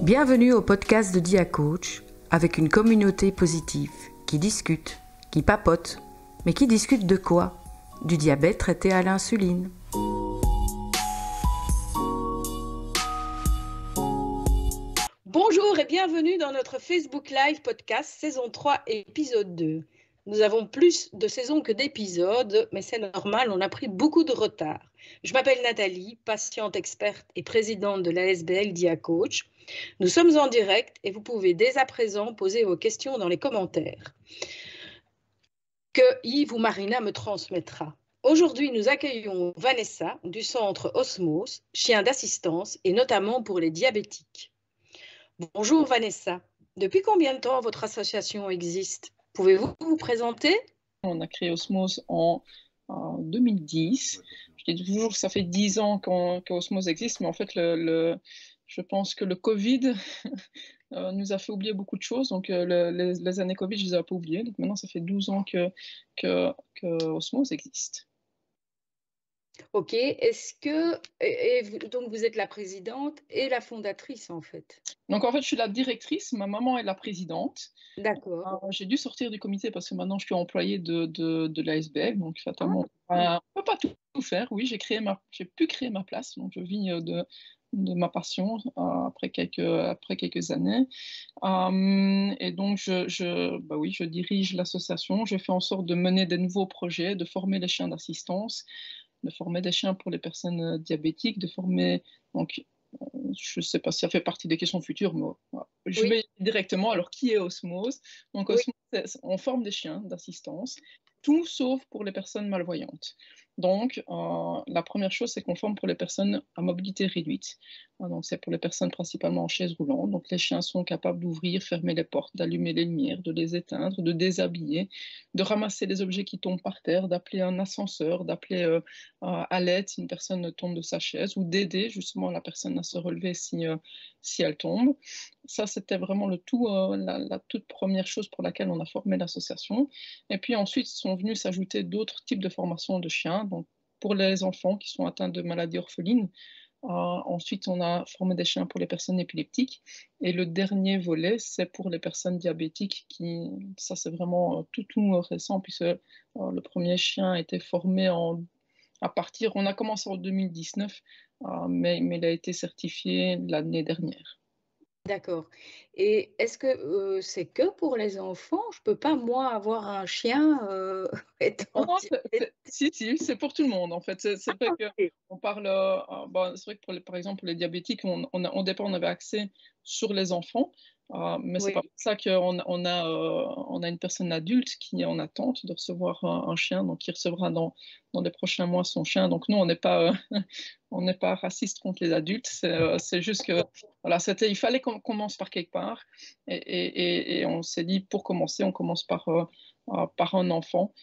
Bienvenue au podcast de DiaCoach avec une communauté positive qui discute, qui papote, mais qui discute de quoi? Du diabète traité à l'insuline. Bonjour et bienvenue dans notre Facebook Live podcast saison 3 épisode 2. Nous avons plus de saisons que d'épisodes, mais c'est normal, on a pris beaucoup de retard. Je m'appelle Nathalie, patiente experte et présidente de l'ASBL DiaCoach. Nous sommes en direct et vous pouvez dès à présent poser vos questions dans les commentaires que Yves ou Marina me transmettra. Aujourd'hui, nous accueillons Vanessa du centre Osmose, chien d'assistance et notamment pour les diabétiques. Bonjour Vanessa, depuis combien de temps votre association existe? Pouvez-vous vous présenter? On a créé Osmose en 2010. Je dis toujours que ça fait 10 ans qu'Osmose existe, mais en fait, je pense que le Covid nous a fait oublier beaucoup de choses. Donc, les années Covid, je les ai un peu oubliées. Donc, maintenant, ça fait 12 ans que Osmose existe. Ok, donc vous êtes la présidente et la fondatrice en fait? Donc en fait, je suis la directrice, ma maman est la présidente. D'accord. J'ai dû sortir du comité parce que maintenant je suis employée de l'ASBL, donc fatalement, on ne peut pas tout faire. Oui, j'ai pu créer ma place, donc je vis de ma passion après quelques années. Et donc, je dirige l'association. Je fais en sorte de mener des nouveaux projets, de former les chiens d'assistance, de former des chiens pour les personnes diabétiques, de former... Donc, je ne sais pas si ça fait partie des questions futures, mais voilà. Je vais directement. Alors, qui est Osmose? Donc, Osmose, on forme des chiens d'assistance, tout sauf pour les personnes malvoyantes. Donc, la première chose, c'est qu'on forme pour les personnes à mobilité réduite. Donc, c'est pour les personnes principalement en chaise roulante. Donc, les chiens sont capables d'ouvrir, fermer les portes, d'allumer les lumières, de les éteindre, de déshabiller, de ramasser les objets qui tombent par terre, d'appeler un ascenseur, d'appeler à l'aide si une personne tombe de sa chaise, ou d'aider justement la personne à se relever si elle tombe. Ça, c'était vraiment la toute première chose pour laquelle on a formé l'association. Et puis ensuite, sont venus s'ajouter d'autres types de formations de chiens. Donc, pour les enfants qui sont atteints de maladies orphelines. Ensuite, on a formé des chiens pour les personnes épileptiques. Et le dernier volet, c'est pour les personnes diabétiques. Ça, c'est vraiment tout récent, puisque le premier chien a été formé on a commencé en 2019, mais il a été certifié l'année dernière. D'accord. Et est-ce que c'est que pour les enfants? Je ne peux pas, moi, avoir un chien étant diabétique. Si, c'est pour tout le monde, en fait. C'est vrai Ok. qu'on parle... c'est vrai que, par exemple, pour les diabétiques, au départ, on avait accès sur les enfants, mais c'est pas Oui. pour ça qu'on a une personne adulte qui est en attente de recevoir un chien, donc qui recevra dans les prochains mois son chien. Donc nous, on n'est pas... on n'est pas raciste contre les adultes, c'est juste que voilà, il fallait qu'on commence par quelque part, et on s'est dit, pour commencer, on commence par un enfant,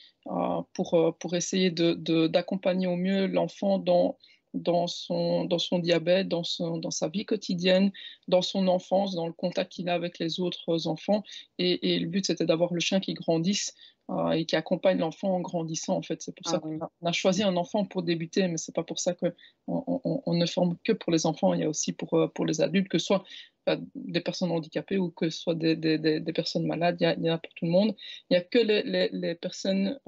pour essayer d'accompagner au mieux l'enfant dans son diabète, dans sa vie quotidienne, dans son enfance, dans le contact qu'il a avec les autres enfants. Et le but, c'était d'avoir le chien qui grandisse et qui accompagne l'enfant en grandissant, en fait. C'est pour ça qu'on a choisi un enfant pour débuter, mais c'est pas pour ça qu'on ne forme que pour les enfants. Il y a aussi pour les adultes, que ce soit des personnes handicapées ou que ce soit des personnes malades. Il y en a pour tout le monde. Il n'y a que les personnes,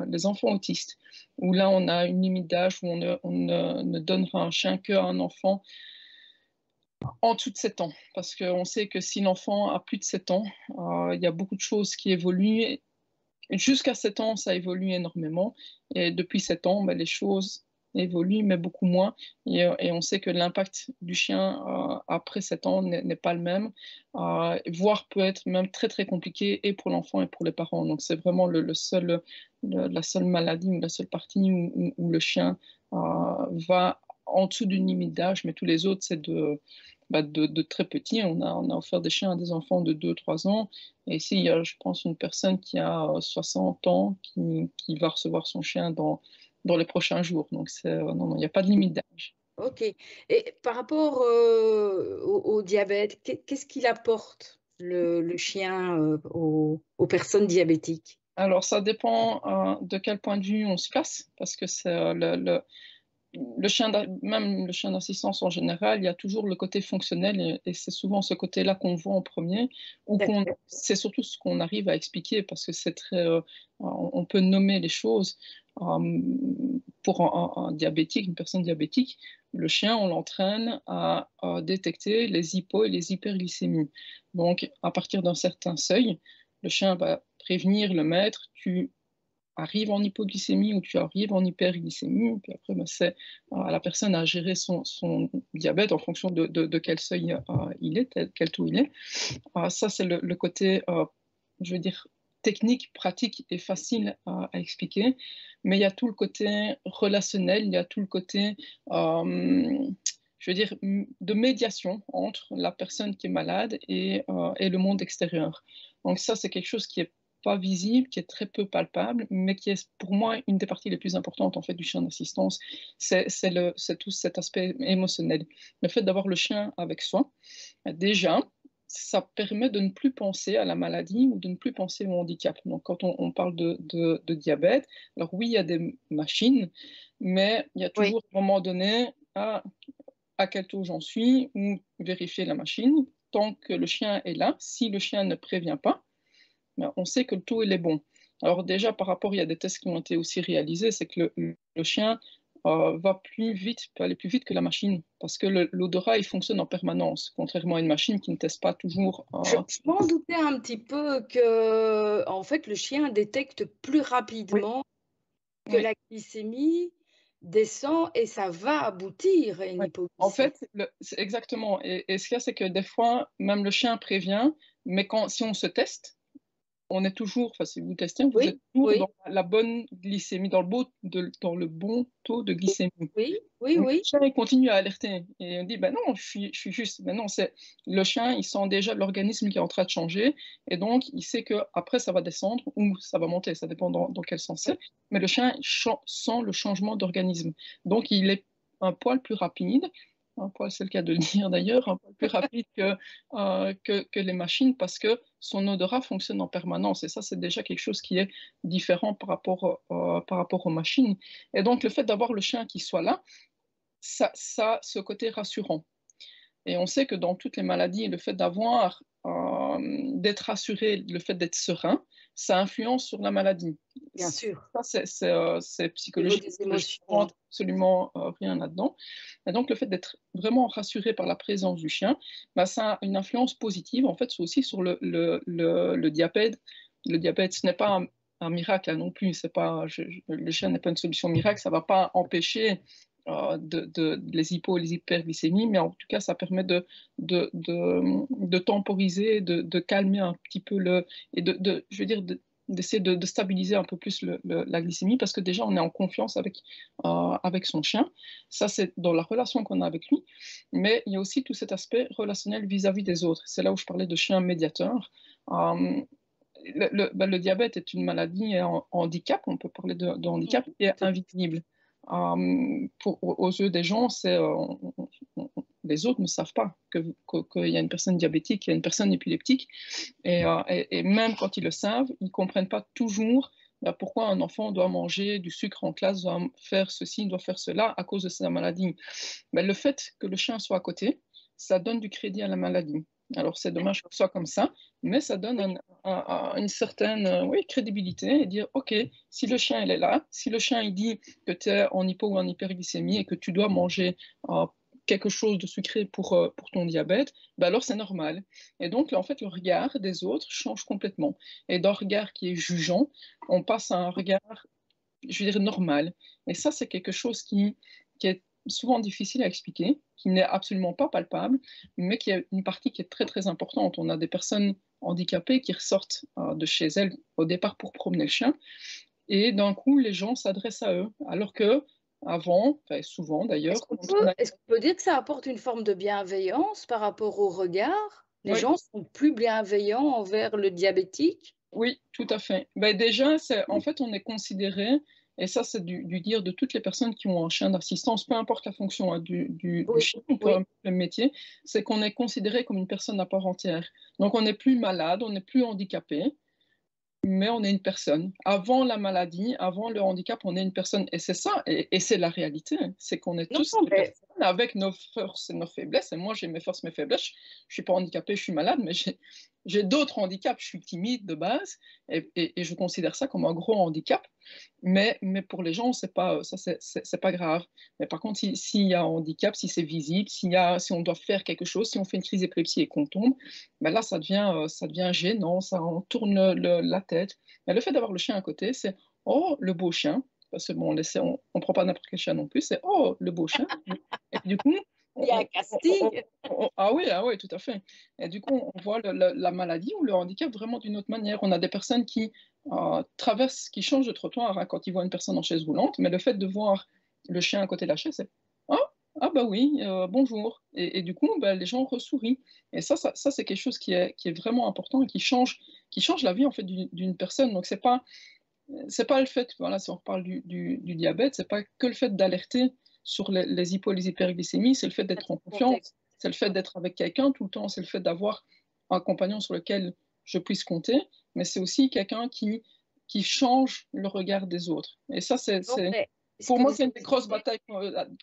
les enfants autistes, où là, on a une limite d'âge où on ne donnera un chien qu'à un enfant en dessous de 7 ans. Parce qu'on sait que si l'enfant a plus de 7 ans, il y a beaucoup de choses qui évoluent. Jusqu'à 7 ans, ça évolue énormément. Et depuis 7 ans, les choses évoluent, mais beaucoup moins. Et on sait que l'impact du chien après 7 ans n'est pas le même, voire peut être même très, très compliqué, et pour l'enfant et pour les parents. Donc, c'est vraiment la seule maladie ou la seule partie où le chien va en dessous d'une limite d'âge, mais tous les autres, c'est de très petits. On a offert des chiens à des enfants de 2-3 ans. Et ici, il y a, je pense, une personne qui a 60 ans qui va recevoir son chien dans les prochains jours. Donc, non, il n'y a pas de limite d'âge. Ok. Et par rapport au diabète, qu'est-ce qu'il apporte le chien aux personnes diabétiques? Alors, ça dépend de quel point de vue on se place, parce que c'est même le chien d'assistance en général, il y a toujours le côté fonctionnel et c'est souvent ce côté-là qu'on voit en premier, ou c'est surtout ce qu'on arrive à expliquer parce que c'est très, on peut nommer les choses. Pour un diabétique, une personne diabétique, le chien, on l'entraîne à détecter les hypo et les hyperglycémies. Donc, à partir d'un certain seuil, le chien va prévenir le maître, tu arrives en hypoglycémie ou tu arrives en hyperglycémie, puis après, c'est à la personne à gérer son diabète en fonction de quel seuil il est, quel taux il est. Ça, c'est le côté, je veux dire, technique, pratique et facile à expliquer, mais il y a tout le côté relationnel, il y a tout le côté, je veux dire, de médiation entre la personne qui est malade et le monde extérieur. Donc ça, c'est quelque chose qui est pas visible, qui est très peu palpable, mais qui est pour moi une des parties les plus importantes en fait du chien d'assistance, c'est tout cet aspect émotionnel. Le fait d'avoir le chien avec soi, déjà, ça permet de ne plus penser à la maladie ou de ne plus penser au handicap. Donc quand on parle de diabète, alors oui, il y a des machines, mais il y a toujours à un moment donné à quel taux j'en suis, ou vérifier la machine. Tant que le chien est là, si le chien ne prévient pas, on sait que le taux il est bon. Alors déjà, par rapport, il y a des tests qui ont été aussi réalisés, c'est que le chien va plus vite, peut aller plus vite que la machine, parce que l'odorat, il fonctionne en permanence, contrairement à une machine qui ne teste pas toujours. Je m'en doutais un petit peu que, en fait, le chien détecte plus rapidement que la glycémie descend et ça va aboutir à une hypoglycémie. En fait, c'est exactement. Et ce qu'il y a, c'est que des fois, même le chien prévient, mais si on se teste, on est toujours, enfin si vous testez, vous êtes toujours dans la bonne glycémie, dans le bon taux de glycémie. Oui. Le chien, il continue à alerter. Et on dit, ben non, je suis juste. Ben non, le chien, il sent déjà l'organisme qui est en train de changer. Et donc, il sait qu'après, ça va descendre ou ça va monter. Ça dépend dans quel sens c'est. Mais le chien sent le changement d'organisme. Donc, il est un poil plus rapide. Un poil, c'est le cas de le dire d'ailleurs, un poil plus rapide que les machines parce que son odorat fonctionne en permanence. Et ça, c'est déjà quelque chose qui est différent par rapport aux machines. Et donc, le fait d'avoir le chien qui soit là, ça a ce côté rassurant. Et on sait que dans toutes les maladies, le fait d'être rassuré, le fait d'être serein, ça influence sur la maladie. Bien sûr. Ça, c'est psychologique. Je ne comprends absolument rien là-dedans. Et donc, le fait d'être vraiment rassuré par la présence du chien, ça a une influence positive, en fait, aussi sur le diabète. Le diabète, ce n'est pas un miracle non plus. Le chien n'est pas une solution miracle. Ça ne va pas empêcher les hypo et les hyperglycémies, mais en tout cas, ça permet de temporiser, de calmer un petit peu et je veux dire, d'essayer de stabiliser un peu plus la glycémie parce que déjà, on est en confiance avec son chien. Ça, c'est dans la relation qu'on a avec lui, mais il y a aussi tout cet aspect relationnel vis-à-vis des autres. C'est là où je parlais de chien médiateur. Le diabète est une maladie, un handicap, on peut parler de handicap, qui est invisible. Aux yeux des gens, les autres ne savent pas qu'il y a une personne diabétique, qu'il y a une personne épileptique. Et même quand ils le savent, ils ne comprennent pas toujours pourquoi un enfant doit manger du sucre en classe, doit faire ceci, doit faire cela à cause de sa maladie. Mais le fait que le chien soit à côté, ça donne du crédit à la maladie. Alors c'est dommage que ce soit comme ça, mais ça donne une certaine crédibilité et dire ok, si le chien il est là, si le chien il dit que tu es en hypo ou en hyperglycémie et que tu dois manger quelque chose de sucré pour ton diabète, alors c'est normal. Et donc en fait le regard des autres change complètement. Et d'un regard qui est jugeant, on passe à un regard, je veux dire, normal. Et ça c'est quelque chose qui est souvent difficile à expliquer, qui n'est absolument pas palpable, mais qui est une partie qui est très très importante. On a des personnes handicapées qui ressortent de chez elles au départ pour promener le chien, et d'un coup les gens s'adressent à eux, alors que avant, souvent d'ailleurs. Est-ce qu'on peut dire que ça apporte une forme de bienveillance par rapport au regard? Les gens sont plus bienveillants envers le diabétique? Oui, tout à fait. Déjà, en fait, on est considéré, et ça c'est du dire de toutes les personnes qui ont un chien d'assistance, peu importe la fonction du chien, peu importe le métier, c'est qu'on est considéré comme une personne à part entière. Donc on n'est plus malade, on n'est plus handicapé, mais on est une personne. Avant la maladie, avant le handicap, on est une personne. Et c'est ça, et c'est la réalité. C'est qu'on est tous des personnes avec nos forces et nos faiblesses. Et moi, j'ai mes forces, mes faiblesses. Je ne suis pas handicapée, je suis malade, mais j'ai d'autres handicaps. Je suis timide de base, et je considère ça comme un gros handicap. Mais pour les gens, c'est pas grave. Mais par contre, s'il y a un handicap, si c'est visible, si on doit faire quelque chose, si on fait une crise d'épilepsie et qu'on tombe, ben là, ça devient gênant, on tourne la tête. Mais le fait d'avoir le chien à côté, c'est oh, le beau chien. Parce que bon, on prend pas n'importe quel chien non plus, c'est oh, le beau chien. Et du coup, il y a un casting. Ah oui, tout à fait. Et du coup, on voit la maladie ou le handicap vraiment d'une autre manière. On a des personnes qui traversent, qui changent de trottoir hein, quand ils voient une personne en chaise roulante, mais le fait de voir le chien à côté de la chaise, c'est ah bah oui, bonjour. Et du coup, bah, les gens ressourient. Et ça c'est quelque chose qui est vraiment important et qui change la vie en fait d'une personne. Donc c'est pas le fait, voilà, si on reparle du diabète, c'est pas que le fait d'alerter sur les hypo, les hyperglycémies, c'est le fait d'être en confiance, c'est le fait d'être avec quelqu'un tout le temps, c'est le fait d'avoir un compagnon sur lequel je puisse compter, mais c'est aussi quelqu'un qui change le regard des autres. Et ça, pour moi, c'est une des grosses batailles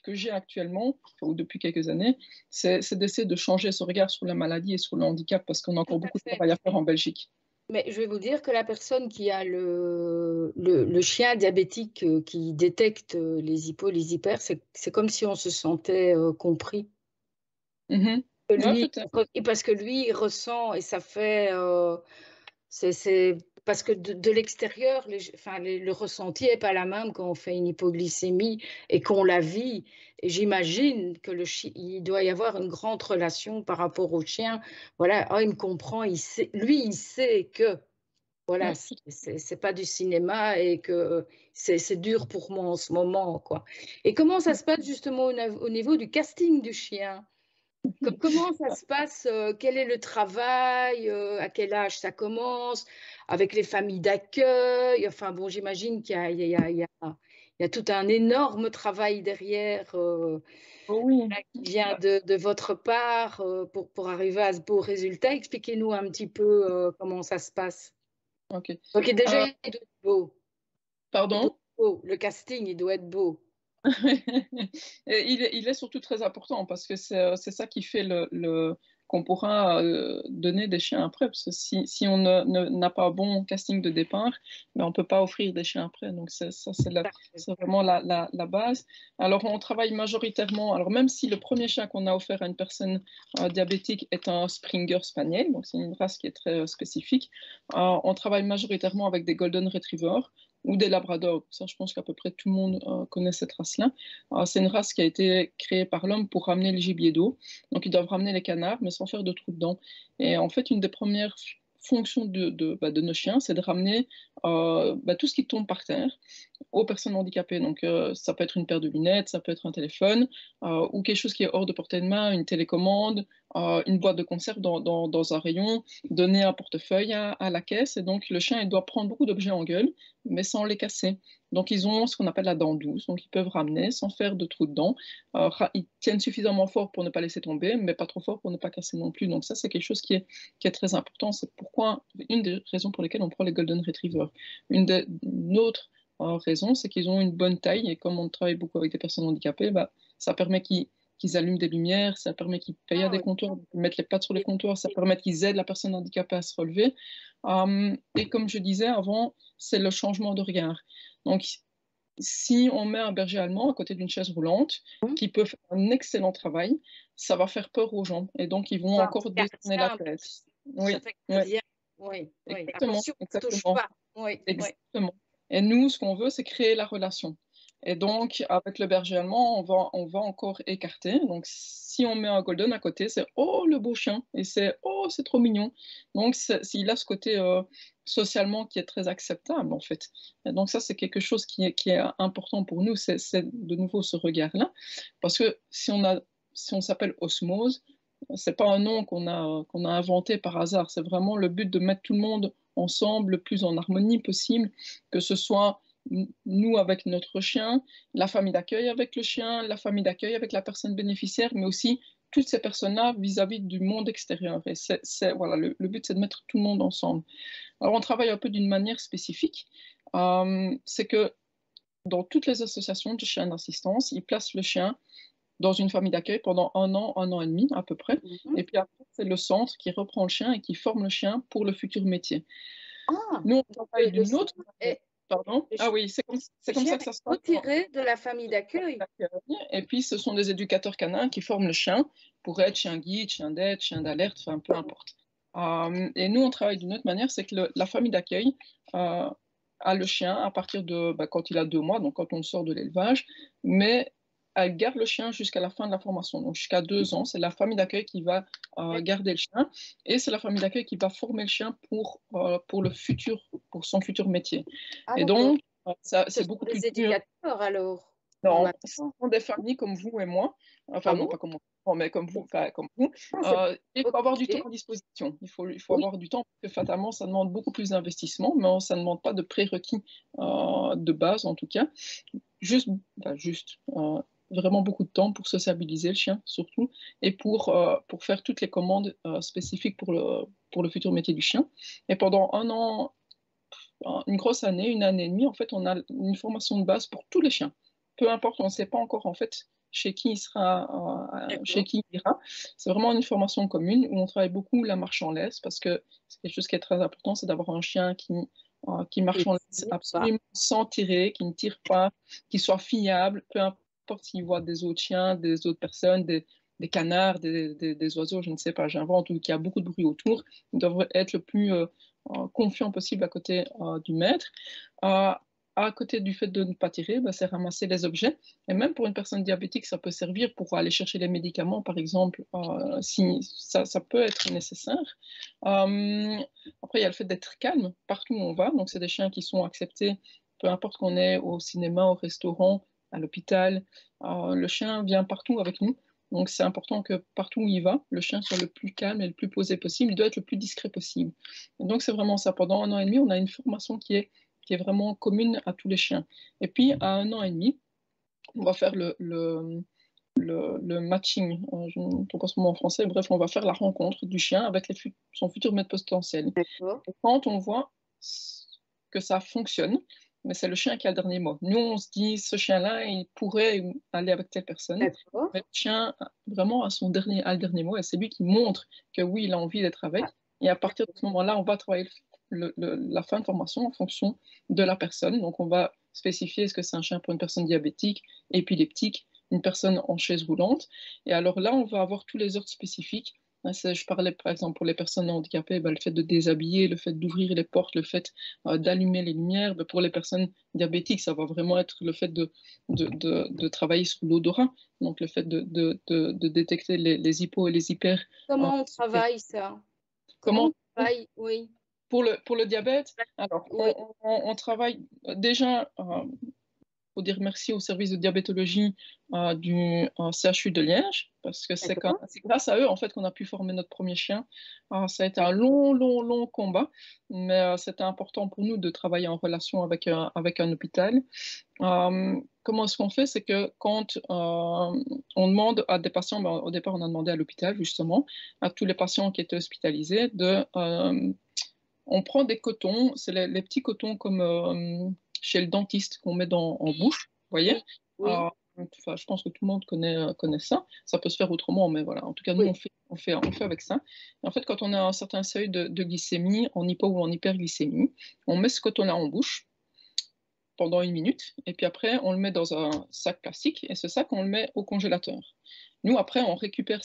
que j'ai actuellement, ou depuis quelques années, c'est d'essayer de changer ce regard sur la maladie et sur le handicap, parce qu'on a encore beaucoup de travail à faire en Belgique. Mais je vais vous dire que la personne qui a le chien diabétique qui détecte les hypos, les hyper, c'est comme si on se sentait compris. Mm-hmm. Parce que lui, il ressent et ça fait... c'est parce que de l'extérieur, le ressenti n'est pas la même quand on fait une hypoglycémie et qu'on la vit. Et j'imagine que il doit y avoir une grande relation par rapport au chien. Voilà, il me comprend, il sait que voilà, c'est pas du cinéma et que c'est dur pour moi en ce moment, quoi. Et comment ça se passe justement au niveau du casting du chien? Comment ça se passe? Quel est le travail? À quel âge ça commence? Avec les familles d'accueil? Enfin bon, j'imagine qu'il y a tout un énorme travail derrière qui vient de votre part pour arriver à ce beau résultat. Expliquez-nous un petit peu comment ça se passe. Ok. Ok, déjà, il doit être beau. Pardon? Le casting, il doit être beau. Il est surtout très important parce que c'est ça qui fait qu'on pourra donner des chiens après. Parce que si on n'a pas un bon casting de départ, ben on ne peut pas offrir des chiens après. Donc c'est vraiment la base. Alors on travaille majoritairement, alors même si le premier chien qu'on a offert à une personne diabétique est un Springer Spaniel, donc c'est une race qui est très spécifique, on travaille majoritairement avec des Golden Retrievers ou des labradors. Ça, je pense qu'à peu près tout le monde connaît cette race-là. C'est une race qui a été créée par l'homme pour ramener le gibier d'eau. Donc, ils doivent ramener les canards, mais sans faire de trous dedans. Et en fait, une des premières fonctions de nos chiens, c'est de ramener tout ce qui tombe par terre aux personnes handicapées. Donc, ça peut être une paire de lunettes, ça peut être un téléphone, ou quelque chose qui est hors de portée de main, une télécommande, une boîte de conserve dans un rayon, donner un portefeuille à la caisse. Et donc, le chien, il doit prendre beaucoup d'objets en gueule, mais sans les casser. Donc, ils ont ce qu'on appelle la dent douce. Donc, ils peuvent ramener sans faire de trous dedans. Ils tiennent suffisamment fort pour ne pas laisser tomber, mais pas trop fort pour ne pas casser non plus. Donc, ça, c'est quelque chose qui est très important. C'est une des raisons pour lesquelles on prend les Golden Retrievers. Une autre raison, c'est qu'ils ont une bonne taille. Et comme on travaille beaucoup avec des personnes handicapées, ça permet qu'ils allument des lumières, ça permet qu'ils payent à des comptoirs, qu'ils mettent les pattes sur les comptoirs, ça permet qu'ils aident la personne handicapée à se relever. Et comme je disais avant, c'est le changement de regard. Donc, si on met un berger allemand à côté d'une chaise roulante, qui peut faire un excellent travail, ça va faire peur aux gens. Et donc, ils vont encore détourner la tête. Oui, exactement. Attention, on ne touche pas. Exactement. Et nous, ce qu'on veut, c'est créer la relation. Et donc, avec le berger allemand, on va encore écarter. Donc, si on met un golden à côté, c'est oh le beau chien, et c'est oh c'est trop mignon. Donc, il a ce côté socialement qui est très acceptable en fait. Et donc, ça c'est quelque chose qui est important pour nous, c'est de nouveau ce regard-là, parce que si on s'appelle Osmose, c'est pas un nom qu'on a inventé par hasard. C'est vraiment le but de mettre tout le monde ensemble, le plus en harmonie possible, que ce soit nous avec notre chien, la famille d'accueil avec le chien, la famille d'accueil avec la personne bénéficiaire, mais aussi toutes ces personnes-là vis-à-vis du monde extérieur. Et voilà, le but, c'est de mettre tout le monde ensemble. Alors, on travaille un peu d'une manière spécifique. C'est que dans toutes les associations de chiens d'assistance, ils placent le chien dans une famille d'accueil pendant 1 an et demi à peu près. Et puis après, c'est le centre qui reprend le chien et qui forme le chien pour le futur métier. Nous, on travaille d'une autre manière. Pardon? Ah oui, c'est comme ça que ça se passe. Retiré de la famille d'accueil. Et puis, ce sont des éducateurs canins qui forment le chien pour être chien guide, chien d'aide, chien d'alerte, enfin, peu importe. Et nous, on travaille d'une autre manière, c'est que la famille d'accueil a le chien à partir de quand il a 2 mois, donc quand on sort de l'élevage, mais elle garde le chien jusqu'à la fin de la formation, donc jusqu'à 2 ans. C'est la famille d'accueil qui va garder le chien et c'est la famille d'accueil qui va former le chien pour son futur métier. Et donc, c'est beaucoup plus dur. Éducateurs alors? Non, ce sont des familles comme vous et moi, enfin non, pas comme moi, mais comme vous, il faut avoir du temps à disposition. Il faut avoir du temps, parce que fatalement, ça demande beaucoup plus d'investissement, mais ça ne demande pas de prérequis de base, en tout cas. Juste vraiment beaucoup de temps pour sociabiliser le chien, surtout, et pour faire toutes les commandes spécifiques pour le futur métier du chien. Et pendant 1 an, une grosse année, 1 année et demie, en fait, on a une formation de base pour tous les chiens. Peu importe, on ne sait pas encore en fait chez qui il sera, chez qui il ira. C'est vraiment une formation commune où on travaille beaucoup la marche en laisse parce que c'est quelque chose qui est très important, c'est d'avoir un chien qui marche en laisse absolument sans tirer, qui ne tire pas, qui soit fiable, peu importe s'il voit des autres chiens, des autres personnes, des canards, des oiseaux, je ne sais pas, j'invente, ou qu'il y a beaucoup de bruit autour, il devrait être le plus confiant possible à côté du maître. À côté du fait de ne pas tirer, c'est ramasser les objets. Et même pour une personne diabétique, ça peut servir pour aller chercher les médicaments, par exemple, si ça peut être nécessaire. Après, il y a le fait d'être calme partout où on va. Donc, c'est des chiens qui sont acceptés, peu importe qu'on est au cinéma, au restaurant, à l'hôpital. Le chien vient partout avec nous. Donc, c'est important que partout où il va, le chien soit le plus calme et le plus posé possible. Il doit être le plus discret possible. Et donc, c'est vraiment ça. Pendant 1 an et demi, on a une formation qui est vraiment commune à tous les chiens. Et puis, à 1 an et demi, on va faire le matching, je ne trouve pas ce mot en français, bref, on va faire la rencontre du chien avec son futur maître potentiel. Et quand on voit que ça fonctionne, mais c'est le chien qui a le dernier mot. Nous, on se dit, ce chien-là, il pourrait aller avec telle personne. Mais le chien, vraiment, a le dernier mot, et c'est lui qui montre que oui, il a envie d'être avec. Et à partir de ce moment-là, on va travailler la fin de formation en fonction de la personne. Donc, on va spécifier est-ce que c'est un chien pour une personne diabétique, épileptique, une personne en chaise roulante. Et alors là, on va avoir tous les ordres spécifiques. Je parlais par exemple pour les personnes handicapées, le fait de déshabiller, le fait d'ouvrir les portes, le fait d'allumer les lumières. Pour les personnes diabétiques, ça va vraiment être le fait de travailler sur l'odorat, donc le fait de détecter les hypos et les hyper. Comment on travaille ça? Comment on travaille, oui. Pour le diabète, alors on travaille déjà, il faut dire merci au service de diabétologie du CHU de Liège, parce que c'est grâce à eux en fait qu'on a pu former notre premier chien. Ça a été un long combat, mais c'était important pour nous de travailler en relation avec un hôpital. Comment est-ce qu'on fait? C'est que quand on demande à des patients, au départ on a demandé à l'hôpital justement, à tous les patients qui étaient hospitalisés, on prend des cotons, c'est les petits cotons comme chez le dentiste qu'on met en bouche, vous voyez? Oui. Je pense que tout le monde connaît ça. Ça peut se faire autrement, mais voilà. En tout cas, nous, on fait avec ça. Et en fait, quand on a un certain seuil de glycémie, en hypo ou en hyperglycémie, on met ce coton-là en bouche pendant 1 minute, et puis après, on le met dans un sac plastique, et ce sac, on le met au congélateur. Nous, après, on récupère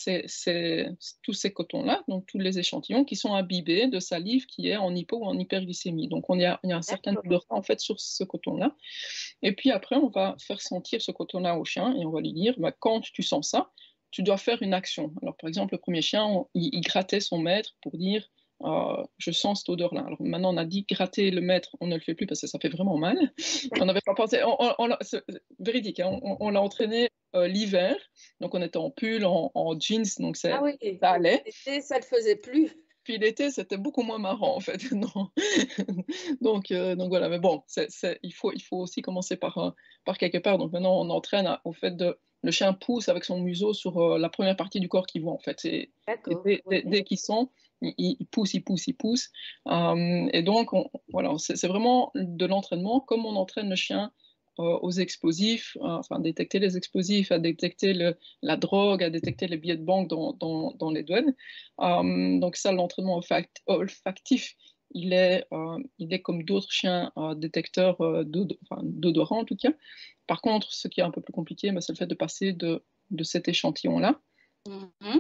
tous ces cotons-là, donc tous les échantillons qui sont imbibés de salive qui est en hypo ou en hyperglycémie. Donc, il y a un certain nombre de rats, en fait, sur ce coton-là. Et puis après, on va faire sentir ce coton-là au chien et on va lui dire, quand tu sens ça, tu dois faire une action. Alors, par exemple, le premier chien, il grattait son maître pour dire, je sens cette odeur-là. Alors maintenant, on a dit gratter le maître, on ne le fait plus parce que ça fait vraiment mal. On n'avait pas pensé, c'est véridique, hein, on l'a entraîné l'hiver, donc on était en pull, en jeans, donc ça allait. L'été, ça ne le faisait plus. Puis l'été, c'était beaucoup moins marrant en fait. Non. donc voilà, mais bon, il faut aussi commencer par quelque part. Donc maintenant, on entraîne au fait de le chien pousse avec son museau sur la première partie du corps qu'il voit, en fait. Et dès qu'il sent, il pousse, il pousse, il pousse. Et donc, voilà, c'est vraiment de l'entraînement, comme on entraîne le chien aux explosifs, enfin, détecter les explosifs, à détecter la drogue, à détecter les billets de banque dans les douanes. Donc ça, l'entraînement olfactif, il est comme d'autres chiens détecteurs d'odorat en tout cas. Par contre, ce qui est un peu plus compliqué, c'est le fait de passer de cet échantillon-là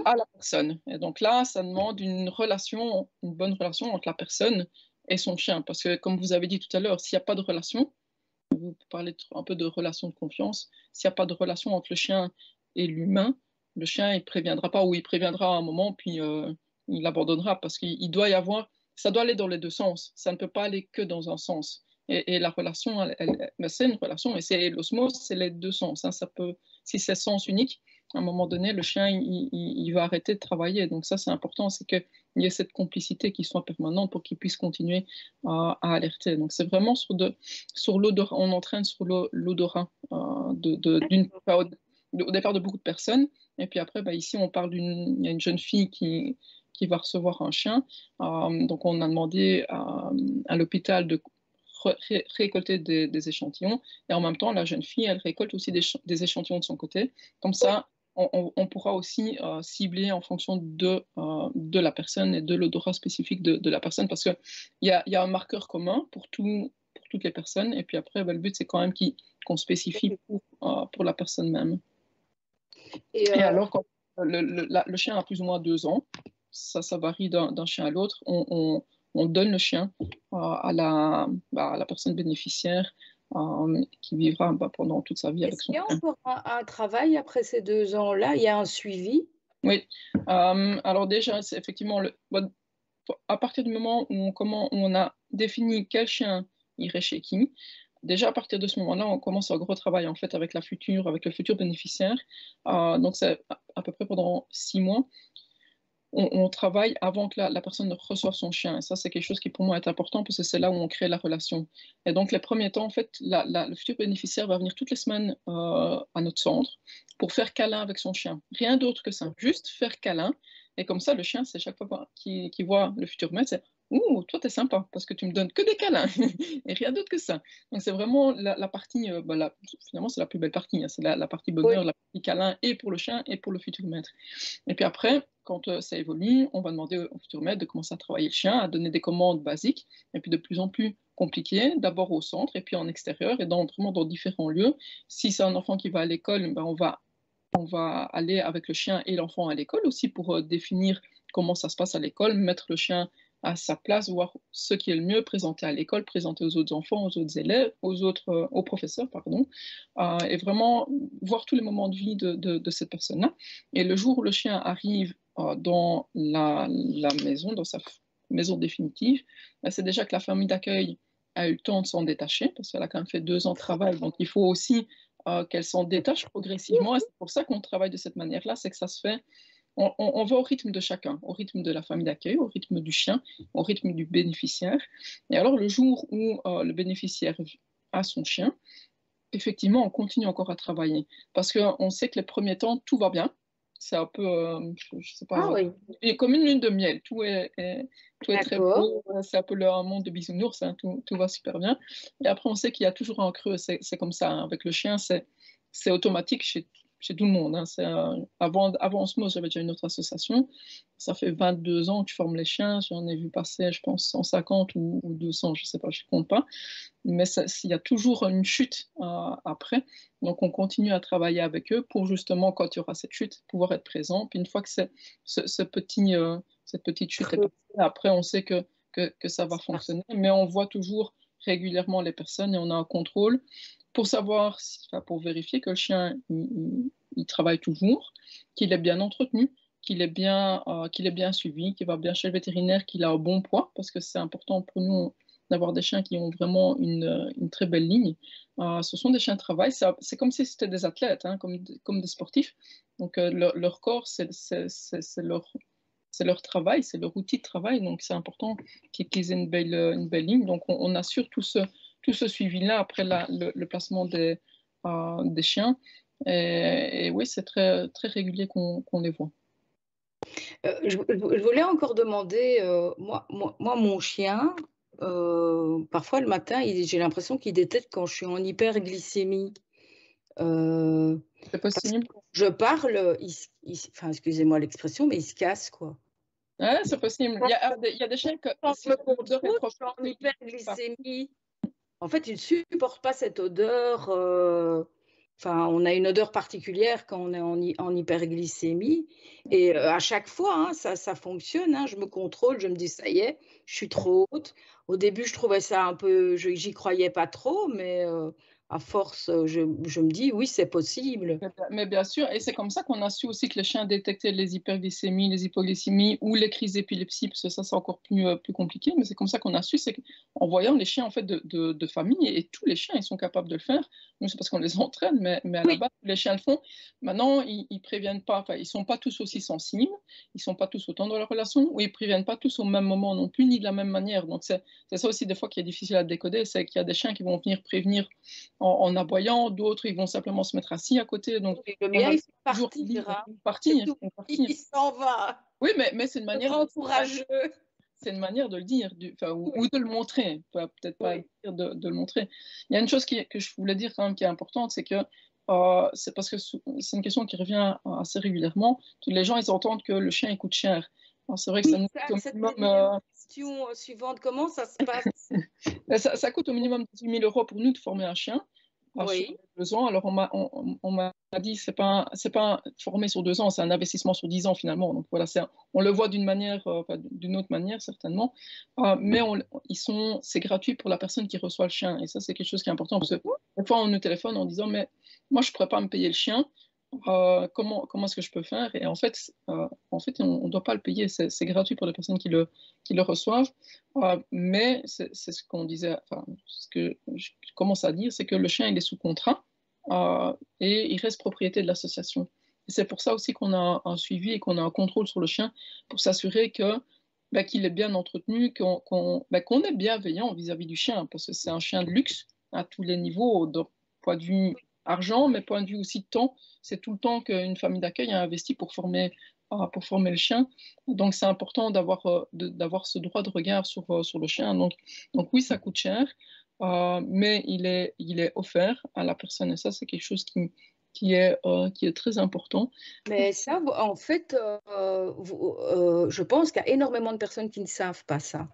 à la personne. Et donc là, ça demande une bonne relation entre la personne et son chien. Parce que comme vous avez dit tout à l'heure, s'il n'y a pas de relation, vous parlez un peu de relation de confiance, s'il n'y a pas de relation entre le chien et l'humain, le chien il préviendra pas, ou il préviendra à un moment, puis il abandonnera, parce qu'il doit y avoir, ça doit aller dans les deux sens, ça ne peut pas aller que dans un sens. Et la relation, c'est une relation, et c'est l'osmose, c'est les deux sens. Hein, ça peut, si c'est sens unique, à un moment donné, le chien, il va arrêter de travailler. Donc ça, c'est important, c'est qu'il y ait cette complicité qui soit permanente pour qu'il puisse continuer à alerter. Donc c'est vraiment sur l'odorat, on entraîne sur l'odorat au départ de beaucoup de personnes. Et puis après, ici, on parle il y a une jeune fille qui va recevoir un chien. Donc on a demandé à l'hôpital de récolter des échantillons. Et en même temps, la jeune fille, elle récolte aussi des échantillons de son côté. Comme ça, on pourra aussi cibler en fonction de la personne et de l'odorat spécifique de la personne, parce qu'il y a un marqueur commun pour toutes les personnes. Et puis après, le but, c'est quand même qu'on spécifie pour la personne même. Et alors, quand le chien a plus ou moins 2 ans, ça varie d'un chien à l'autre, on donne le chien à la personne bénéficiaire qui vivra pendant toute sa vie avec son chien. Est-ce qu'il y a encore un travail après ces 2 ans-là? Il y a un suivi? Oui. Alors déjà, c'est effectivement, à partir du moment où on a défini quel chien irait chez qui, déjà à partir de ce moment-là, on commence un gros travail en fait avec le futur bénéficiaire. Donc c'est à peu près pendant 6 mois. On travaille avant que la personne ne reçoive son chien. Et ça, c'est quelque chose qui pour moi est important parce que c'est là où on crée la relation. Et donc, les premiers temps, en fait, le futur bénéficiaire va venir toutes les semaines à notre centre pour faire câlin avec son chien. Rien d'autre que ça. Juste faire câlin. Et comme ça, le chien, c'est chaque fois qu'il voit le futur maître, c'est ouh, toi, t'es sympa parce que tu me donnes que des câlins et rien d'autre que ça. Donc, c'est vraiment la partie, finalement, c'est la plus belle partie. Hein. C'est la partie bonheur, la partie câlin et pour le chien et pour le futur maître. Et puis après, quand ça évolue, on va demander au futur maître de commencer à travailler le chien, à donner des commandes basiques, et puis de plus en plus compliquées, d'abord au centre, et puis en extérieur, et vraiment dans différents lieux. Si c'est un enfant qui va à l'école, on va aller avec le chien et l'enfant à l'école aussi pour définir comment ça se passe à l'école, mettre le chien à sa place, voir ce qui est le mieux, présenter à l'école, présenter aux autres enfants, aux autres élèves, aux professeurs, et vraiment voir tous les moments de vie de cette personne-là. Et le jour où le chien arrive dans la maison, dans sa maison définitive, c'est déjà que la famille d'accueil a eu le temps de s'en détacher, parce qu'elle a quand même fait 2 ans de travail, donc il faut aussi qu'elle s'en détache progressivement, et c'est pour ça qu'on travaille de cette manière-là, c'est que ça se fait, on va au rythme de chacun, au rythme de la famille d'accueil, au rythme du chien, au rythme du bénéficiaire. Et alors le jour où le bénéficiaire a son chien, effectivement, on continue encore à travailler, parce qu'on sait que les premiers temps, tout va bien. C'est un peu, je sais pas, comme une lune de miel. Tout est très beau. C'est un peu un monde de bisounours. Hein, tout va super bien. Et après, on sait qu'il y a toujours un creux. C'est comme ça. Hein. Avec le chien, c'est automatique chez tout le monde. Hein. Avant Osmose, j'avais déjà une autre association. Ça fait 22 ans que je forme les chiens. J'en ai vu passer, je pense, 150 ou 200, je ne sais pas, je ne compte pas. Mais il y a toujours une chute après. Donc, on continue à travailler avec eux pour justement, quand il y aura cette chute, pouvoir être présent. Puis une fois que cette petite chute est passée, après, on sait que ça va fonctionner. Mais on voit toujours régulièrement les personnes et on a un contrôle pour savoir, pour vérifier que le chien il travaille toujours, qu'il est bien entretenu, qu'il est bien suivi, qu'il va bien chez le vétérinaire, qu'il a un bon poids, parce que c'est important pour nous d'avoir des chiens qui ont vraiment une très belle ligne. Ce sont des chiens de travail, c'est comme si c'était des athlètes, hein, comme des sportifs. Donc leur corps, c'est leur travail, c'est leur outil de travail, donc c'est important qu'ils aient une belle ligne. Donc on assure tout ce suivi-là après le placement des chiens. Et oui, c'est très, très régulier qu'on les voit. Je voulais encore demander, mon chien, parfois le matin, j'ai l'impression qu'il détecte quand je suis en hyperglycémie. C'est Parce que possible. je parle, enfin, excusez-moi l'expression, mais il se casse, quoi. Ouais, c'est possible. Il y a des chiens que Quand si je me l'odeur est contrôle, trop je suis en forte, ils partent. hyperglycémie. En fait, il ne supporte pas cette odeur. Enfin, on a une odeur particulière quand on est en hyperglycémie. Et à chaque fois, hein, ça fonctionne. Hein. Je me contrôle, je me dis, ça y est, je suis trop haute. Au début, je trouvais ça un peu, j'y croyais pas trop, mais à force, je me dis, oui, c'est possible. Mais bien sûr, et c'est comme ça qu'on a su aussi que les chiens détectaient les hyperglycémies, les hypoglycémies ou les crises d'épilepsie, parce que ça c'est encore plus compliqué, mais c'est comme ça qu'on a su, c'est qu'en voyant les chiens en fait de famille, et tous les chiens ils sont capables de le faire, nous c'est parce qu'on les entraîne, mais à la Oui, base les chiens le font. Maintenant ils préviennent pas, enfin ils sont pas tous aussi sensibles, ils sont pas tous autant dans leur relation, ou ils préviennent pas tous au même moment non plus, ni de la même manière. Donc c'est ça aussi des fois qui est difficile à décoder, c'est qu'il y a des chiens qui vont venir prévenir en aboyant, d'autres ils vont simplement se mettre assis à côté. Donc le on mien, doit il faut toujours partir. Hein. partir, Tout, partir. il s'en va. Oui, mais c'est une Le manière, grand courageux. c'est une manière de le dire, ou Oui. de le montrer, peut-être pas Oui. dire de le montrer. Il y a une chose que je voulais dire quand même qui est importante, c'est que c'est parce que c'est une question qui revient assez régulièrement. Les gens ils entendent que le chien il coûte cher. Alors, c'est vrai que ça Oui, nous ça, coûte au c'était minimum, ma question suivante. Comment ça se passe? ça coûte au minimum 18 000 € pour nous de former un chien sur Oui, 2 ans. Alors, on m'a dit c'est pas formé sur 2 ans, c'est un investissement sur 10 ans finalement. Donc, voilà, on le voit d'une manière, d'une autre manière certainement. Mais c'est gratuit pour la personne qui reçoit le chien. Et ça, c'est quelque chose qui est important parce que des fois, on nous téléphone en disant mais moi, je ne pourrais pas me payer le chien. Comment est-ce que je peux faire? Et en fait on ne doit pas le payer, c'est gratuit pour les personnes qui le reçoivent. Mais c'est ce qu'on disait, enfin, ce que je commence à dire, c'est que le chien il est sous contrat et il reste propriété de l'association. Et c'est pour ça aussi qu'on a un suivi et qu'on a un contrôle sur le chien pour s'assurer qu'il est bien entretenu, qu'on est bienveillant vis-à-vis du chien, parce que c'est un chien de luxe à tous les niveaux, de point de vue argent, mais point de vue aussi de temps. C'est tout le temps qu'une famille d'accueil a investi pour former le chien. Donc c'est important d'avoir ce droit de regard sur le chien. Donc oui, ça coûte cher, mais il est offert à la personne. Et ça, c'est quelque chose qui est très important. mais ça, en fait, je pense qu'il y a énormément de personnes qui ne savent pas ça.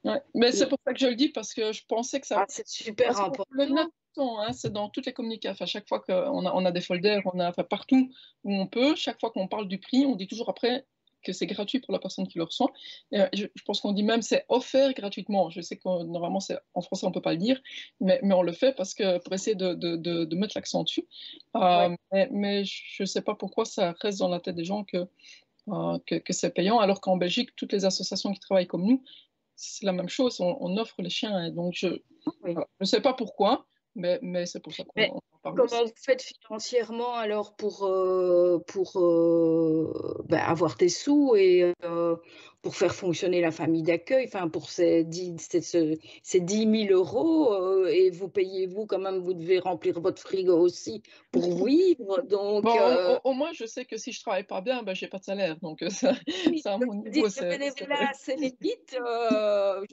Ouais. Mais c'est pour ça que je le dis, parce que je pensais que ça... Ah, c'est super Parce qu'on le note important. tout le temps, hein, c'est dans toutes les communications. Enfin, chaque fois qu'on a des folders, enfin, partout où on peut, chaque fois qu'on parle du prix, on dit toujours après que c'est gratuit pour la personne qui le reçoit. Et, je pense qu'on dit même c'est offert gratuitement. Je sais que normalement, en français, on ne peut pas le dire, mais on le fait pour essayer de mettre l'accent dessus. Ouais. Mais je ne sais pas pourquoi ça reste dans la tête des gens que c'est payant, alors qu'en Belgique, toutes les associations qui travaillent comme nous, c'est la même chose, on offre les chiens. Et donc, je Oui. ne sais pas pourquoi, mais c'est pour ça qu'on Mais en parle aussi. comment vous faites financièrement alors pour avoir tes sous et pour faire fonctionner la famille d'accueil, enfin pour ces 10 000 euros et vous payez-vous quand même, vous devez remplir votre frigo aussi pour vivre. Donc, Bon, au moins, je sais que si je travaille pas bien, ben, j'ai pas de salaire. Donc, oui, ça, à je mon veux dire, niveau, le c'est bénévolat, c'est limite,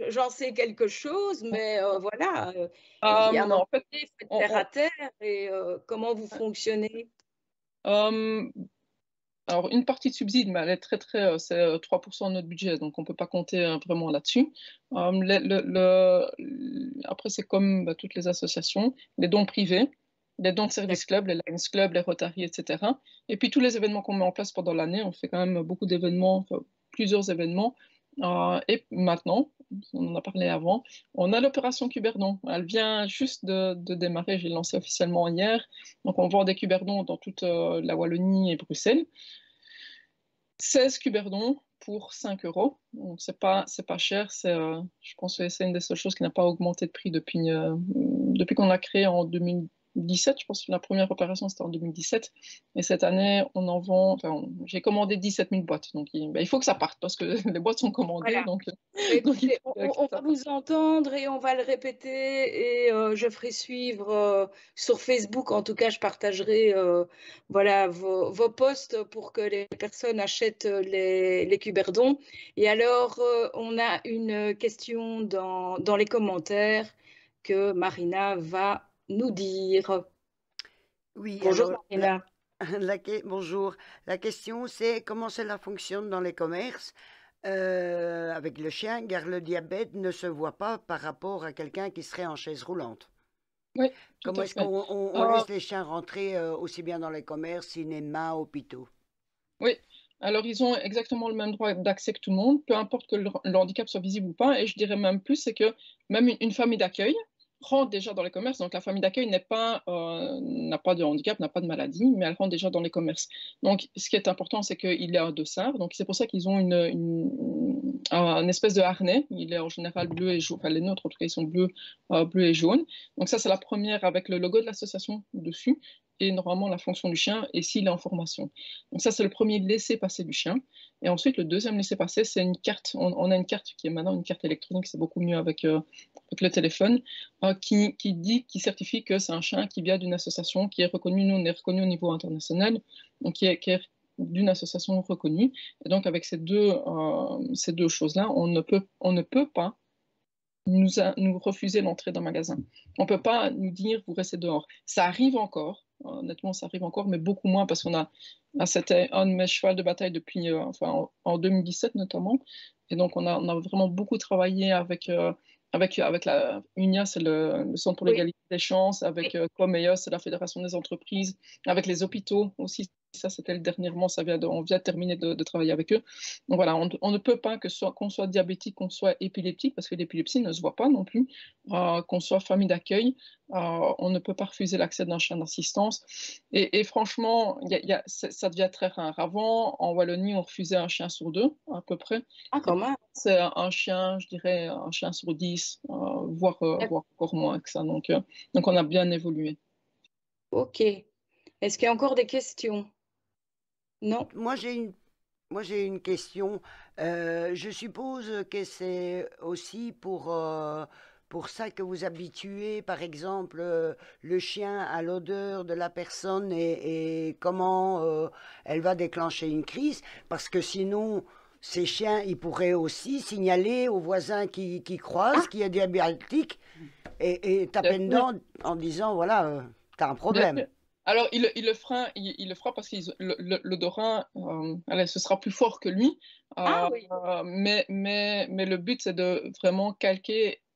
j'en sais quelque chose, mais voilà, il y a un non, moment en fait, donné, il faut être on, terre à on- terre et comment vous fonctionnez? euh, alors, une partie de subside, mais elle est c'est 3% de notre budget, donc on peut pas compter vraiment là-dessus. Après, c'est comme toutes les associations, les dons privés, les dons de service club, les Lions Club, les Rotary, etc. Et puis tous les événements qu'on met en place pendant l'année, on fait quand même beaucoup d'événements, enfin, plusieurs événements. Et maintenant, on en a parlé avant, on a l'opération Cuberdon. Elle vient juste de démarrer, j'ai lancé officiellement hier. Donc on vend des Cuberdons dans toute la Wallonie et Bruxelles. 16 cuberdons pour 5 euros. Donc, c'est pas cher. Je pense que c'est une des seules choses qui n'a pas augmenté de prix depuis qu'on l'a créé en 2000. 2017, je pense que la première opération c'était en 2017, et cette année on en vend, j'ai commandé 17 000 boîtes, donc il faut que ça parte parce que les boîtes sont commandées, Voilà. donc, Écoutez, donc on va vous entendre et on va le répéter et je ferai suivre sur Facebook. En tout cas, je partagerai voilà, vos posts pour que les personnes achètent les cuberdons. Et alors, on a une question dans les commentaires que Marina va nous dire. Oui, Bonjour alors, Marina. bonjour. La question, c'est comment cela fonctionne dans les commerces avec le chien, car le diabète ne se voit pas par rapport à quelqu'un qui serait en chaise roulante. Oui, tout Comment à est-ce fait. qu'on laisse les chiens rentrer aussi bien dans les commerces, cinéma, hôpitaux? Oui, alors ils ont exactement le même droit d'accès que tout le monde, peu importe que le handicap soit visible ou pas. Et je dirais même plus, c'est que même une famille d'accueil rentre déjà dans les commerces. Donc la famille d'accueil n'a pas de handicap, n'a pas de maladie, mais elle rentre déjà dans les commerces. Donc ce qui est important, c'est qu'il est un dossard. Donc c'est pour ça qu'ils ont un espèce de harnais. Il est en général bleu et jaune. Enfin les nôtres, en tout cas, ils sont bleus et jaunes. Donc ça, c'est la première avec le logo de l'association dessus et normalement la fonction du chien et s'il est en formation. Donc ça, c'est le premier laissez-passer du chien. Et ensuite, le deuxième laissez-passer, c'est une carte. On a une carte qui est maintenant une carte électronique, c'est beaucoup mieux avec le téléphone, qui certifie que c'est un chien qui vient d'une association qui est reconnue. Nous, on est reconnu au niveau international, donc qui est d'une association reconnue. Et donc, avec ces deux choses-là, on ne peut pas nous refuser l'entrée d'un magasin. On ne peut pas nous dire vous restez dehors. Ça arrive encore, honnêtement, ça arrive encore, mais beaucoup moins parce c'était un de mes chevals de bataille depuis, en 2017 notamment. Et donc, on a vraiment beaucoup travaillé avec la UNIA, c'est le Centre pour Oui. l'égalité des chances, avec Comeos, c'est la Fédération des entreprises, avec les hôpitaux aussi. Ça, c'était dernièrement, on vient de terminer de travailler avec eux. Donc voilà, on ne peut pas qu'on soit diabétique, qu'on soit épileptique, parce que l'épilepsie ne se voit pas non plus, qu'on soit famille d'accueil, on ne peut pas refuser l'accès d'un chien d'assistance. Et franchement, ça devient très rare. Avant, en Wallonie, on refusait un chien sur 2, à peu près. Ah, quand même. C'est un chien, je dirais, un chien sur 10, voire encore moins que ça. Donc on a bien évolué. Ok. Est-ce qu'il y a encore des questions? Non? Moi, j'ai une question. Je suppose que c'est aussi pour ça que vous habituez, par exemple, le chien à l'odeur de la personne et comment elle va déclencher une crise, parce que sinon, ces chiens, ils pourraient aussi signaler aux voisins qui croisent qu'il y a des diabétiques et taper dedans en disant, voilà, t'as un problème. Alors, il le fera parce que l'odorat, ce sera plus fort que lui. Oui. Mais le but, c'est de vraiment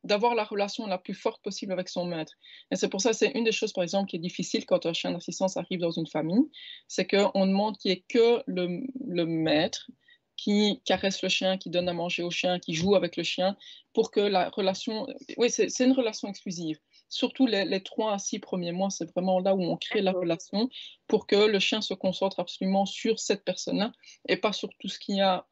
d'avoir la relation la plus forte possible avec son maître. Et c'est pour ça, c'est une des choses, par exemple, qui est difficile quand un chien d'assistance arrive dans une famille, c'est qu'on demande qu'il n'y ait que le maître qui caresse le chien, qui donne à manger au chien, qui joue avec le chien, pour que la relation... Oui, c'est une relation exclusive. Surtout les 3 à 6 premiers mois, c'est vraiment là où on crée la relation pour que le chien se concentre absolument sur cette personne-là et pas sur tout ce qu'il y a,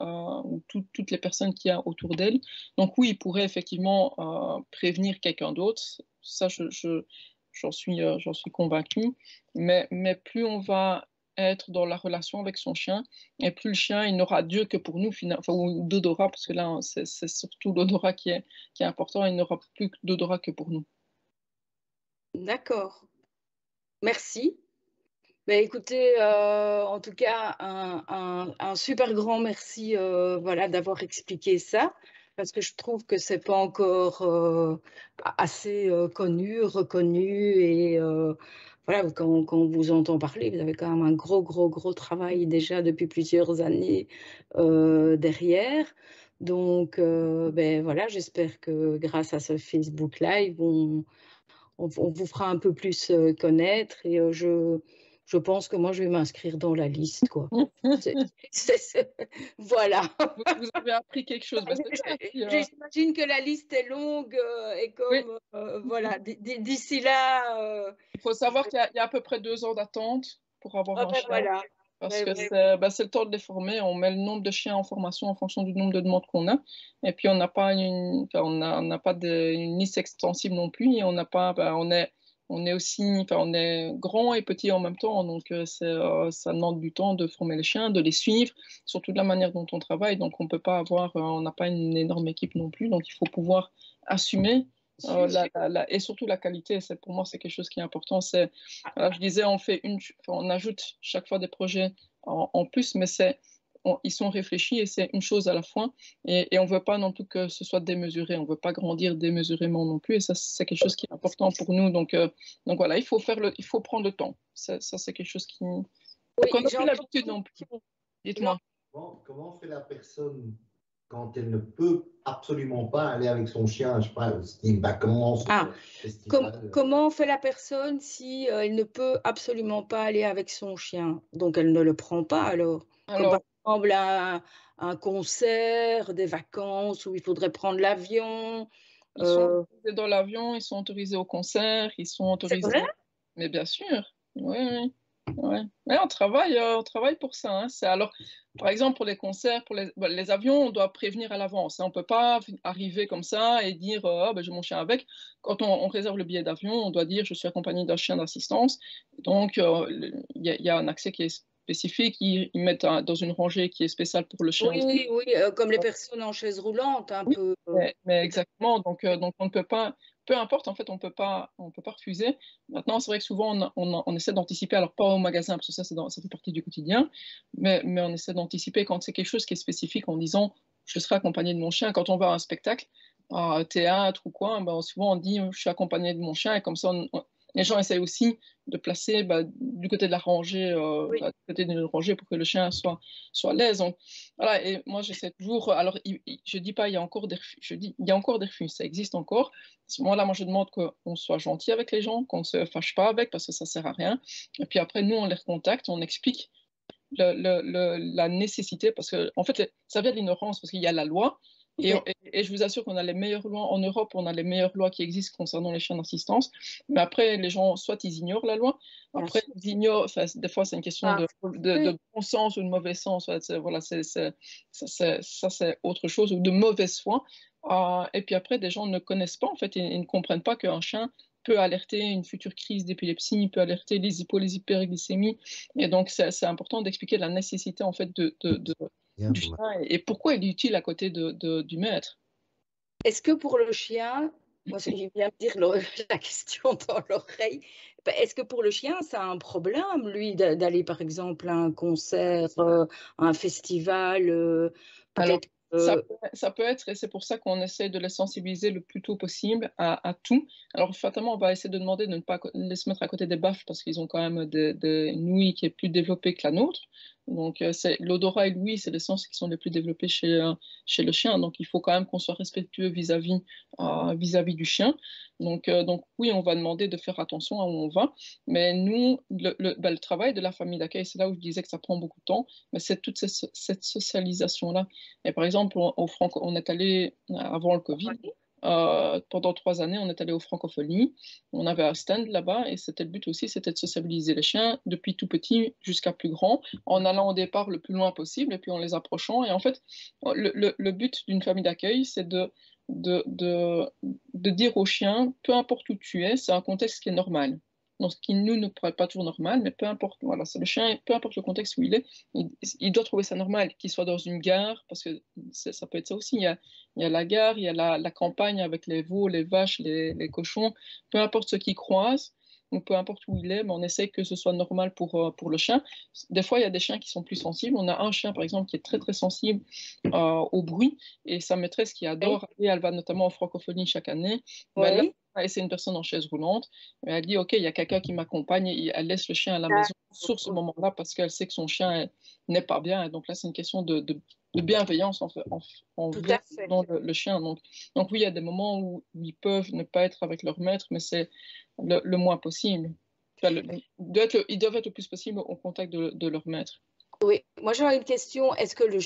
toutes les personnes qu'il y a autour d'elle. Donc oui, il pourrait effectivement prévenir quelqu'un d'autre. Ça, j'en suis convaincue. Mais plus on va être dans la relation avec son chien, et plus le chien, il n'aura Dieu que pour nous, ou d'odorat, parce que là, c'est surtout l'odorat qui est important, il n'aura plus d'odorat que pour nous. D'accord. Merci. Ben, écoutez, en tout cas, un super grand merci voilà, d'avoir expliqué ça, parce que je trouve que c'est pas encore assez connu, reconnu, et voilà, quand on vous entend parler, vous avez quand même un gros travail déjà depuis plusieurs années derrière. Donc, ben, voilà, j'espère que grâce à ce Facebook Live, on vous fera un peu plus connaître et je pense que moi, je vais m'inscrire dans la liste, quoi. Voilà. Vous avez appris quelque chose. J'imagine que la liste est longue et comme, voilà, d'ici là... Il faut savoir qu'il y a à peu près 2 ans d'attente pour avoir un chien. Voilà. Parce que c'est le temps de les former. On met le nombre de chiens en formation en fonction du nombre de demandes qu'on a. Et puis, on n'a pas une liste extensible non plus. Et on on est aussi, enfin, on est grand et petit en même temps, donc ça demande du temps de former les chiens, de les suivre, surtout de la manière dont on travaille. Donc on peut pas avoir, on n'a pas une énorme équipe non plus, donc il faut pouvoir assumer. Et surtout la qualité, pour moi c'est quelque chose qui est important. Je disais, on ajoute chaque fois des projets en plus, mais ils sont réfléchis et c'est une chose à la fois. Et on ne veut pas non plus que ce soit démesuré. On ne veut pas grandir démesurément non plus. Et ça, c'est quelque chose qui est important pour nous. Donc voilà, il faut prendre le temps. Ça c'est quelque chose qu'on n'a plus l'habitude non plus. Dites-moi. Comment fait la personne quand elle ne peut absolument pas aller avec son chien, je sais pas, style vacances, festival. Comment fait la personne si elle ne peut absolument pas aller avec son chien? Donc elle ne le prend pas alors. Comme par exemple un concert, des vacances où il faudrait prendre l'avion. Ils sont autorisés dans l'avion, ils sont autorisés au concert, ils sont autorisés. C'est vrai? Mais bien sûr, oui. Ouais. Ouais, on travaille pour ça. Hein. Alors, par exemple, pour les concerts, pour les avions, on doit prévenir à l'avance. Hein. On ne peut pas arriver comme ça et dire j'ai mon chien avec. Quand on réserve le billet d'avion, on doit dire je suis accompagné d'un chien d'assistance. Donc, il y a un accès qui est spécifique. Ils mettent dans une rangée qui est spéciale pour le chien. Oui, comme les personnes en chaise roulante, un peu. Mais exactement. Donc, on ne peut pas. Peu importe, en fait, on peut pas refuser. Maintenant, c'est vrai que souvent, on essaie d'anticiper, alors pas au magasin, parce que ça fait partie du quotidien, mais on essaie d'anticiper quand c'est quelque chose qui est spécifique en disant je serai accompagné de mon chien. Quand on va à un spectacle, à un théâtre ou quoi, souvent on dit je suis accompagné de mon chien, et comme ça, les gens essayent aussi de placer du côté de la rangée, du côté d'une rangée pour que le chien soit à l'aise. Donc, voilà, et moi j'essaie toujours. Alors, je dis pas il y a encore des refus, je dis il y a encore des refus, ça existe encore. À ce moment-là, moi je demande qu'on soit gentil avec les gens, qu'on ne se fâche pas avec parce que ça sert à rien. Et puis après, nous on les recontacte, on explique la nécessité parce que en fait ça vient de l'ignorance parce qu'il y a la loi. Et je vous assure qu'on a les meilleures lois en Europe, on a les meilleures lois qui existent concernant les chiens d'assistance. Mais après, les gens, soit ils ignorent la loi, après ils ignorent, des fois c'est une question de bon sens ou de mauvais sens, voilà, ça c'est autre chose, ou de mauvaise foi. Et puis après, des gens ne connaissent pas, en fait, ils ne comprennent pas qu'un chien peut alerter une future crise d'épilepsie, peut alerter les hyperglycémies. Et donc, c'est important d'expliquer la nécessité, en fait, du chien et pourquoi il est utile à côté du maître. Est-ce que pour le chien, moi il vient de dire la question dans l'oreille, est-ce que pour le chien, c'est un problème, lui, d'aller par exemple à un concert, à un festival, peut-être ça peut être, et c'est pour ça qu'on essaie de les sensibiliser le plus tôt possible à tout. Alors, fatalement, on va essayer de demander de ne pas les se mettre à côté des baffes parce qu'ils ont quand même une ouïe qui est plus développée que la nôtre. Donc, l'odorat et l'ouïe, c'est les sens qui sont les plus développés chez le chien. Donc, il faut quand même qu'on soit respectueux vis-à-vis du chien. Donc, oui, on va demander de faire attention à où on va. Mais nous, le travail de la famille d'accueil, c'est là où je disais que ça prend beaucoup de temps, mais c'est toute cette socialisation-là. Et par exemple, on est allé avant le Covid. Pendant 3 années, on est allé aux Francophonies. On avait un stand là-bas et c'était le but aussi, c'était de sociabiliser les chiens depuis tout petit jusqu'à plus grand, en allant au départ le plus loin possible et puis en les approchant. Et en fait, le but d'une famille d'accueil, c'est de dire aux chiens, peu importe où tu es, c'est un contexte qui est normal. Donc, ce qui nous ne paraît pas toujours normal, mais peu importe, voilà, c'est le chien, peu importe le contexte où il est, il doit trouver ça normal, qu'il soit dans une gare, parce que ça peut être ça aussi, il y a la gare, il y a la campagne avec les veaux, les vaches, les cochons, peu importe ce qu'il croise, ou peu importe où il est, mais on essaie que ce soit normal pour le chien. Des fois, il y a des chiens qui sont plus sensibles. On a un chien, par exemple, qui est très, très sensible au bruit, et sa maîtresse qui adore, et elle va notamment en francophonie chaque année. Et c'est une personne en chaise roulante. Elle dit, OK, il y a quelqu'un qui m'accompagne, et elle laisse le chien à la maison sur ce moment-là parce qu'elle sait que son chien n'est pas bien. Et donc là, c'est une question de bienveillance envers le chien. Donc oui, il y a des moments où ils peuvent ne pas être avec leur maître, mais c'est le moins possible. Ils doivent être le plus possible au contact de leur maître. Oui, moi j'aurais une question. Est-ce que le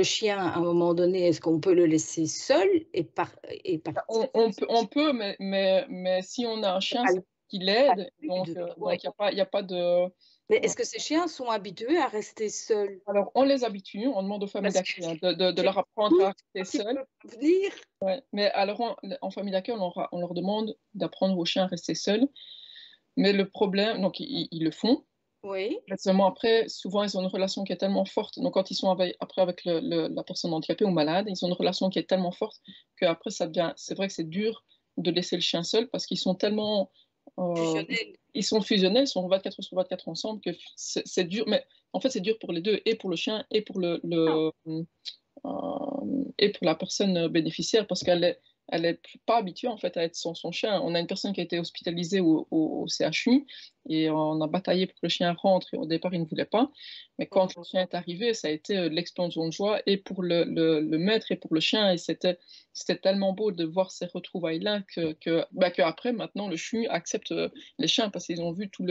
chien, à un moment donné, est-ce qu'on peut le laisser seul et partir? On peut, mais si on a un chien qui l'aide, donc il n'y a pas de... Mais est-ce que ces chiens sont habitués à rester seuls? Alors, on les habitue, on demande aux familles d'accueil de leur apprendre à rester seuls. Venir. Ouais. Mais alors, en famille d'accueil, on leur demande d'apprendre aux chiens à rester seuls. Mais le problème, donc ils le font. Oui. Mais seulement après, souvent, ils ont une relation qui est tellement forte. Donc, quand ils sont après avec la personne handicapée ou malade, ils ont une relation qui est tellement forte qu'après, c'est vrai que c'est dur de laisser le chien seul parce qu'ils sont tellement... fusionnels. Ils sont fusionnels, ils sont 24 heures sur 24 ensemble, que c'est dur. Mais en fait, c'est dur pour les deux, et pour le chien, et pour et pour la personne bénéficiaire, parce qu'elle est pas habituée en fait à être sans son chien. On a une personne qui a été hospitalisée au CHU et on a bataillé pour que le chien rentre, et au départ il ne voulait pas, mais quand le chien est arrivé, ça a été l'explosion de joie, et pour le maître et pour le chien, et c'était tellement beau de voir ces retrouvailles-là que après, maintenant, le CHU accepte les chiens parce qu'ils ont vu tout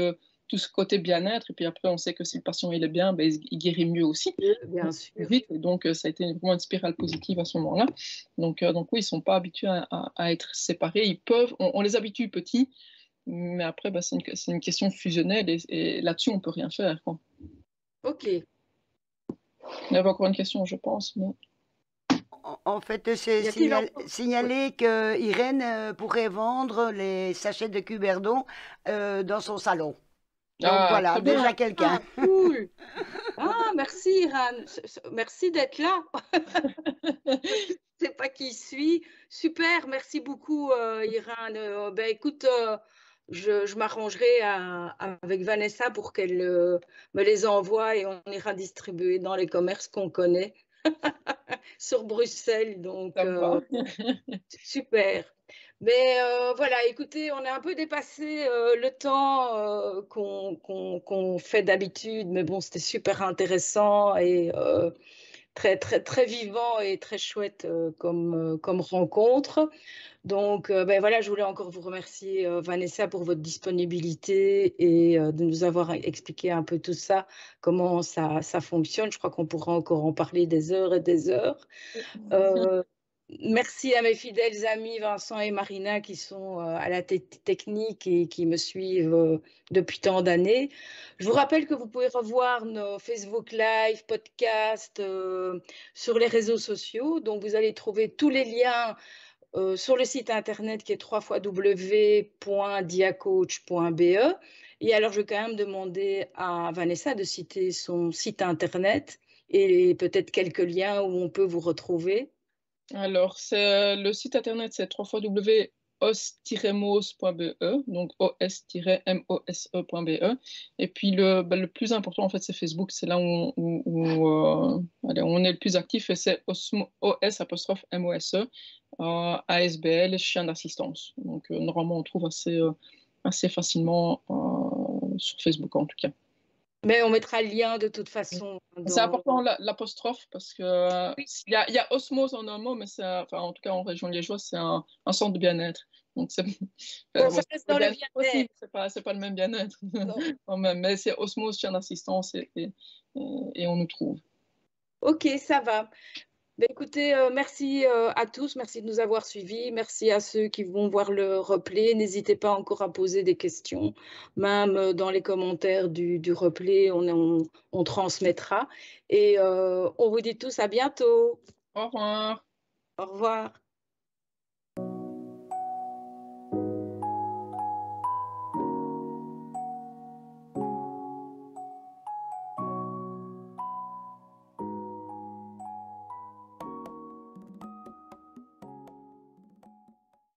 ce côté bien-être, et puis après on sait que si le patient il est bien, ben, il guérit mieux aussi. Bien sûr. Vite, et donc ça a été vraiment une spirale positive à ce moment-là. Donc oui, ils ne sont pas habitués à être séparés. Ils peuvent, on les habitue petits, mais après ben, c'est une question fusionnelle, et là-dessus on ne peut rien faire, quoi. Ok. Il y avait encore une question, je pense. Mais... En fait, c'est signaler que Irène pourrait vendre les sachets de Cuberdon dans son salon. Donc voilà, déjà quelqu'un. Ah, cool. Ah, merci Irène. Merci d'être là. Je ne sais pas qui suis. Super, merci beaucoup Irène. Ben, écoute, je m'arrangerai avec Vanessa pour qu'elle me les envoie et on ira distribuer dans les commerces qu'on connaît sur Bruxelles. Donc, super. Mais voilà, écoutez, on a un peu dépassé le temps qu'on fait d'habitude, mais bon, c'était super intéressant et très, très, très vivant et très chouette comme rencontre. Donc, ben voilà, je voulais encore vous remercier, Vanessa, pour votre disponibilité et de nous avoir expliqué un peu tout ça, comment ça fonctionne. Je crois qu'on pourra encore en parler des heures et des heures. Merci à mes fidèles amis Vincent et Marina qui sont à la technique et qui me suivent depuis tant d'années. Je vous rappelle que vous pouvez revoir nos Facebook Live, podcasts sur les réseaux sociaux. Donc, vous allez trouver tous les liens sur le site internet qui est www.diacoach.be. Et alors, je vais quand même demander à Vanessa de citer son site internet et peut-être quelques liens où on peut vous retrouver. Alors, le site internet, c'est www.os-mose.be, donc os-mose.be. Et puis, le plus important, en fait, c'est Facebook. C'est là où on est le plus actif, et c'est os-mose, ASBL, chien d'assistance. Donc, normalement, on trouve assez facilement sur Facebook, en tout cas. Mais on mettra le lien de toute façon. C'est important l'apostrophe, parce que il y a osmose en un mot, mais en tout cas en région liégeoise, c'est un centre de bien-être. Donc c'est dans le bien-être. C'est pas le même bien-être. Mais c'est osmose, chien d'assistance, et on nous trouve. Ok, ça va. Ben, écoutez, merci à tous, merci de nous avoir suivis, merci à ceux qui vont voir le replay. N'hésitez pas encore à poser des questions, même dans les commentaires du replay, on transmettra. Et on vous dit tous à bientôt. Au revoir. Au revoir.